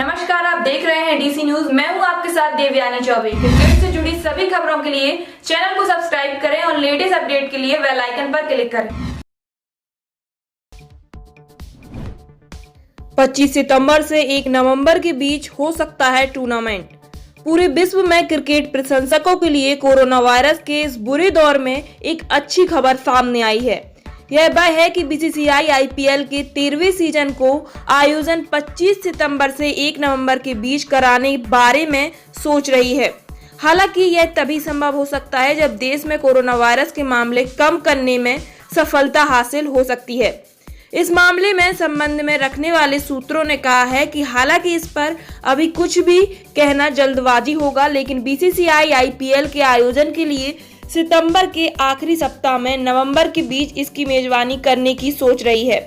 नमस्कार, आप देख रहे हैं डीसी न्यूज। मैं हूं आपके साथ देवयानी चौबे। क्रिकेट से जुड़ी सभी खबरों के लिए चैनल को सब्सक्राइब करें और लेटेस्ट अपडेट के लिए बेल आइकन पर क्लिक करें। 25 सितंबर से 1 नवंबर के बीच हो सकता है टूर्नामेंट। पूरे विश्व में क्रिकेट प्रशंसकों के लिए कोरोना वायरस के इस बुरे दौर में एक अच्छी खबर सामने आई है। यह वह है कि बीसीसीआई आईपीएल के 13वें सीजन को आयोजन 25 सितंबर से 1 नवंबर के बीच कराने बारे में सोच रही है। हालांकि यह तभी संभव हो सकता है जब देश में कोरोना वायरस के मामले कम करने में सफलता हासिल हो सकती है। इस मामले में संबंध में रखने वाले सूत्रों ने कहा है कि हालांकि इस पर अभी कुछ भी कहना जल्दबाजी होगा, लेकिन बीसीसीआई आईपीएल के आयोजन के लिए सितंबर के आखिरी सप्ताह में नवंबर के बीच इसकी मेजबानी करने की सोच रही है।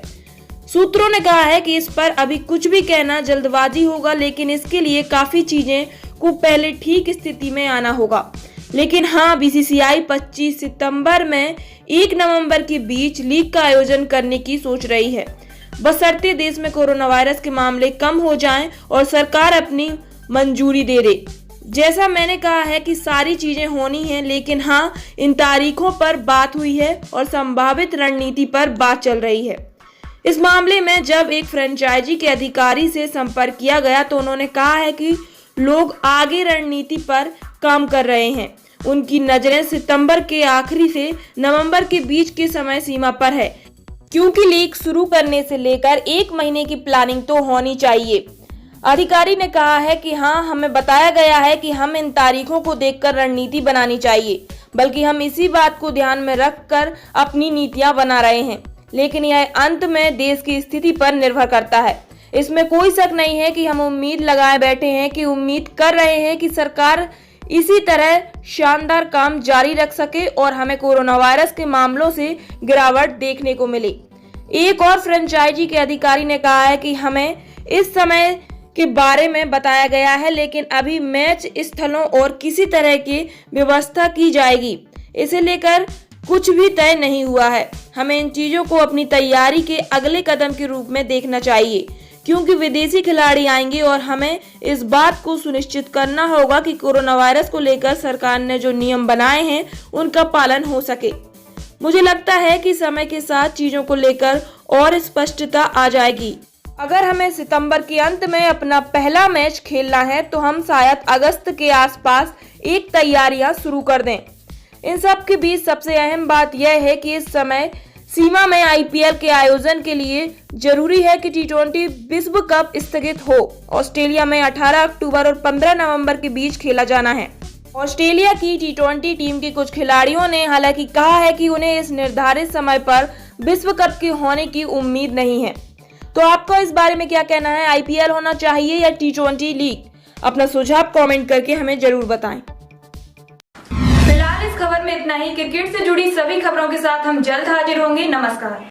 सूत्रों ने कहा है कि इस पर अभी कुछ भी कहना जल्दबाजी होगा, लेकिन इसके लिए काफी चीजें को पहले ठीक स्थिति में आना होगा। लेकिन हाँ, बीसीसीआई 25 सितंबर में 1 नवंबर के बीच लीग का आयोजन करने की सोच रही है, बशर्ते देश में कोरोना वायरस के मामले कम हो जाएं और सरकार अपनी मंजूरी दे दे। जैसा मैंने कहा है कि सारी चीजें होनी हैं, लेकिन हाँ, इन तारीखों पर बात हुई है और संभावित रणनीति पर बात चल रही है। इस मामले में जब एक फ्रेंचाइजी के अधिकारी से संपर्क किया गया तो उन्होंने कहा है कि लोग आगे रणनीति पर काम कर रहे हैं। उनकी नजरें सितंबर के आखिरी से नवंबर के बीच की समय सीमा पर है, क्योंकि लीग शुरू करने से लेकर 1 महीने की प्लानिंग तो होनी चाहिए। अधिकारी ने कहा है कि हाँ, हमें बताया गया है कि हम इन तारीखों को देखकर रणनीति बनानी चाहिए, बल्कि हम इसी बात को ध्यान में रखकर अपनी नीतियां बना रहे हैं। लेकिन यह अंत में देश की स्थिति पर निर्भर करता है। इसमें कोई शक नहीं है कि हम उम्मीद लगाए बैठे हैं कि उम्मीद कर रहे हैं कि सरकार इसी तरह शानदार काम जारी रख सके और हमें कोरोना वायरस के मामलों से गिरावट देखने को मिले। एक और फ्रेंचाइजी के अधिकारी ने कहा है कि हमें इस समय के बारे में बताया गया है, लेकिन अभी मैच स्थलों और किसी तरह की व्यवस्था की जाएगी, इसे लेकर कुछ भी तय नहीं हुआ है। हमें इन चीजों को अपनी तैयारी के अगले कदम के रूप में देखना चाहिए, क्योंकि विदेशी खिलाड़ी आएंगे और हमें इस बात को सुनिश्चित करना होगा कि कोरोना वायरस को लेकर सरकार ने जो नियम बनाए हैं उनका पालन हो सके। मुझे लगता है कि समय के साथ चीजों को लेकर और स्पष्टता आ जाएगी। अगर हमें सितंबर के अंत में अपना पहला मैच खेलना है तो हम शायद अगस्त के आसपास एक तैयारियां शुरू कर दें। इन सब के बीच सबसे अहम बात यह है कि इस समय सीमा में आईपीएल के आयोजन के लिए जरूरी है कि T20 विश्व कप स्थगित हो। ऑस्ट्रेलिया में 18 अक्टूबर और 15 नवंबर के बीच खेला जाना है। ऑस्ट्रेलिया की T20 टीम के कुछ खिलाड़ियों ने हालांकि कहा है कि उन्हें इस निर्धारित समय पर विश्व कप के होने की उम्मीद नहीं है। तो आपका इस बारे में क्या कहना है? आईपीएल होना चाहिए या T20 लीग? अपना सुझाव कमेंट करके हमें जरूर बताएं। फिलहाल इस खबर में इतना ही। क्रिकेट से जुड़ी सभी खबरों के साथ हम जल्द हाजिर होंगे। नमस्कार।